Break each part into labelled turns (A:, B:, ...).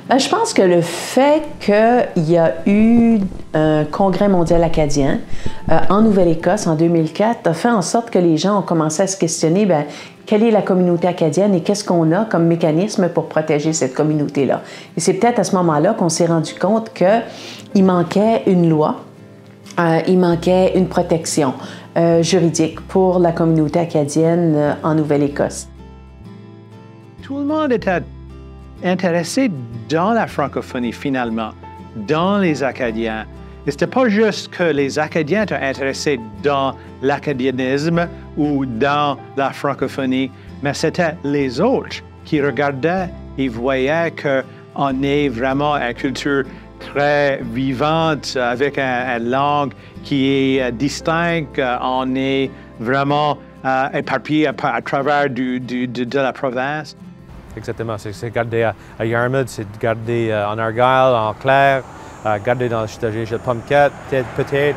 A: Je pense que le fait qu'il y a eu un congrès mondial acadien en Nouvelle-Écosse en 2004 a fait en sorte que les gens ont commencé à se questionner quelle est la communauté acadienne et qu'est-ce qu'on a comme mécanisme pour protéger cette communauté-là. Et c'est peut-être à ce moment-là qu'on s'est rendu compte qu'il manquait une loi, il manquait une protection juridique pour la communauté acadienne en Nouvelle-Écosse.
B: Tout le monde était intéressé dans la francophonie finalement, dans les Acadiens. Et c'était pas juste que les Acadiens étaient intéressés dans l'acadianisme ou dans la francophonie, mais c'était les autres qui regardaient et voyaient qu'on est vraiment une culture très vivante, avec une langue qui est distincte. On est vraiment éparpillé à travers de la province.
C: Exactement, c'est garder à Yarmouth, c'est garder en Argyle, en Clare, garder dans le château de Pomquette, peut-être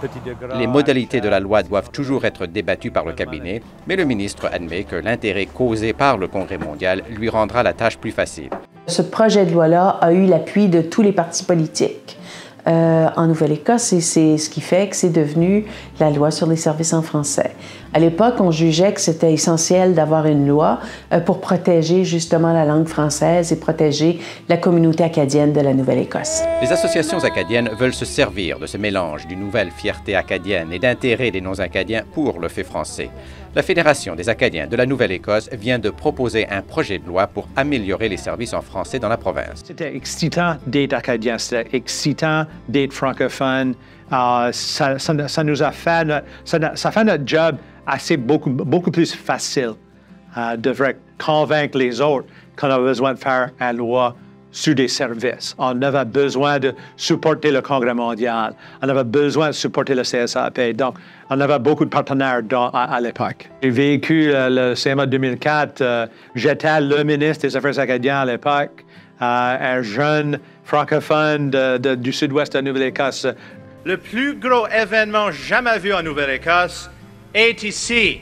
C: petit degré.
D: Les modalités de la loi doivent toujours être débattues par le cabinet, mais le ministre admet que l'intérêt causé par le Congrès mondial lui rendra la tâche plus facile.
A: Ce projet de loi-là a eu l'appui de tous les partis politiques en Nouvelle-Écosse et c'est ce qui fait que c'est devenu la loi sur les services en français. À l'époque, on jugeait que c'était essentiel d'avoir une loi pour protéger justement la langue française et protéger la communauté acadienne de la Nouvelle-Écosse.
D: Les associations acadiennes veulent se servir de ce mélange d'une nouvelle fierté acadienne et d'intérêt des non-acadiens pour le fait français. La Fédération des Acadiens de la Nouvelle-Écosse vient de proposer un projet de loi pour améliorer les services en français dans la province.
B: C'était excitant d'être acadien, c'était excitant d'être francophone. Ça nous a fait, ça fait notre job beaucoup plus facile de convaincre les autres qu'on a besoin de faire une loi sur des services. On avait besoin de supporter le Congrès mondial. On avait besoin de supporter le CSAP. Donc, on avait beaucoup de partenaires à l'époque. J'ai vécu le CMA 2004. J'étais le ministre des Affaires acadiennes à l'époque, un jeune francophone du sud-ouest de Nouvelle-Écosse.
E: Le plus gros événement jamais vu en Nouvelle-Écosse est ici.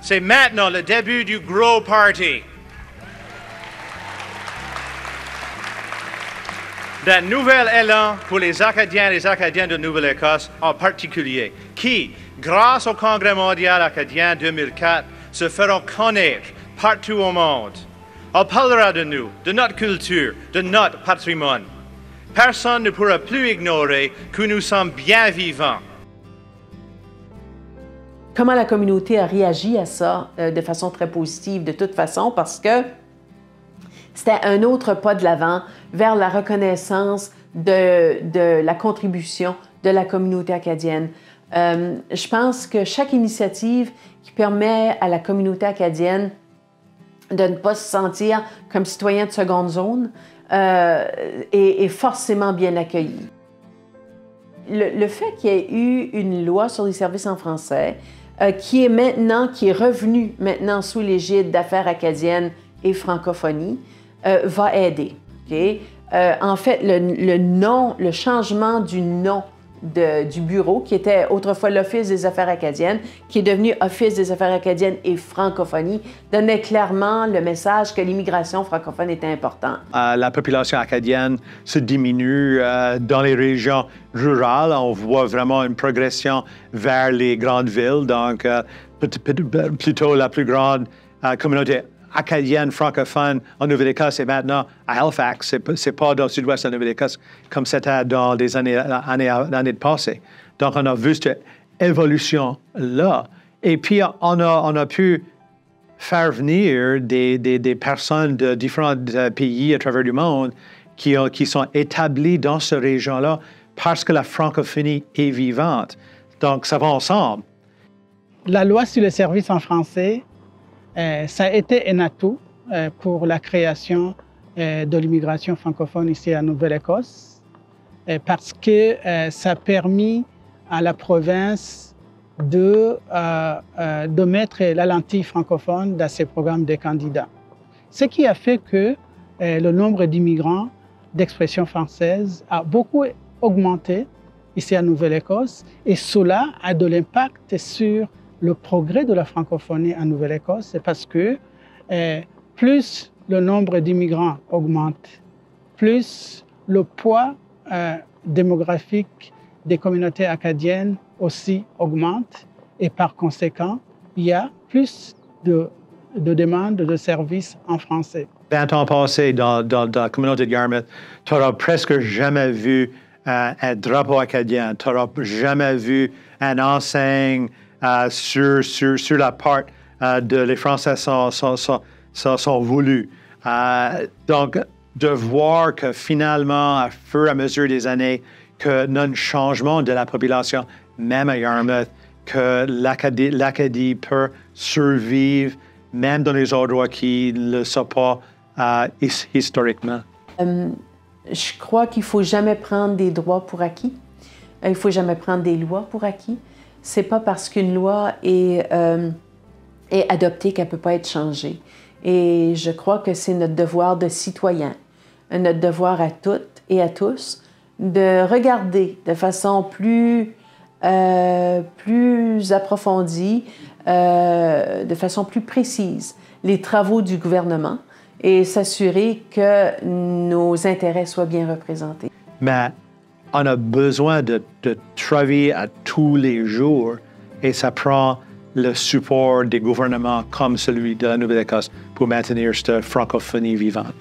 E: C'est maintenant le début du gros party. D'un nouvel élan pour les Acadiens et les Acadiennes de Nouvelle-Écosse en particulier, qui, grâce au Congrès mondial acadien 2004, se feront connaître partout au monde. On parlera de nous, de notre culture, de notre patrimoine. Personne ne pourra plus ignorer que nous sommes bien vivants.
A: Comment la communauté a réagi à ça de façon très positive de toute façon, parce que c'était un autre pas de l'avant vers la reconnaissance de la contribution de la communauté acadienne. Je pense que chaque initiative qui permet à la communauté acadienne de ne pas se sentir comme citoyen de seconde zone est forcément bien accueillie. Le fait qu'il y ait eu une loi sur les services en français qui est revenue maintenant sous l'égide d'Affaires acadiennes et francophonie, va aider. Okay? En fait, le changement du nom du bureau, qui était autrefois l'Office des Affaires acadiennes, qui est devenu Office des Affaires acadiennes et francophonie, donnait clairement le message que l'immigration francophone était importante.
B: La population acadienne se diminue dans les régions rurales. On voit vraiment une progression vers les grandes villes, donc plutôt la plus grande communauté acadienne francophone en Nouvelle-Écosse est maintenant à Halifax. C'est pas dans le sud-ouest de Nouvelle-Écosse comme c'était dans les années passées. Donc, on a vu cette évolution-là. Et puis, on a pu faire venir des personnes de différents pays à travers le monde qui sont établis dans cette région-là parce que la francophonie est vivante. Donc, ça va ensemble.
F: La loi sur les services en français, ça a été un atout pour la création de l'immigration francophone ici à Nouvelle-Écosse parce que ça a permis à la province de mettre la lentille francophone dans ses programmes de candidats. Ce qui a fait que le nombre d'immigrants d'expression française a beaucoup augmenté ici à Nouvelle-Écosse et cela a de l'impact sur le progrès de la francophonie en Nouvelle-Écosse, c'est parce que plus le nombre d'immigrants augmente plus le poids démographique des communautés acadiennes aussi augmente et par conséquent, il y a plus de demandes de services en français.
B: 20 ans passés dans la communauté de Yarmouth, tu n'auras presque jamais vu un drapeau acadien, tu n'auras jamais vu une enseigne sur la part de les Français sont voulus. Donc, de voir que finalement, au fur et à mesure des années, que notre changement de la population, même à Yarmouth, que l'Acadie peut survivre, même dans les endroits qui ne le sont pas historiquement.
A: Je crois qu'il ne faut jamais prendre des droits pour acquis. Il ne faut jamais prendre des lois pour acquis. Ce n'est pas parce qu'une loi est adoptée qu'elle ne peut pas être changée. Et je crois que c'est notre devoir de citoyen, notre devoir à toutes et à tous, de regarder de façon plus approfondie, de façon plus précise, les travaux du gouvernement et s'assurer que nos intérêts soient bien représentés.
B: Mais on a besoin de travailler à tous les jours et ça prend le support des gouvernements comme celui de la Nouvelle-Écosse pour maintenir cette francophonie vivante.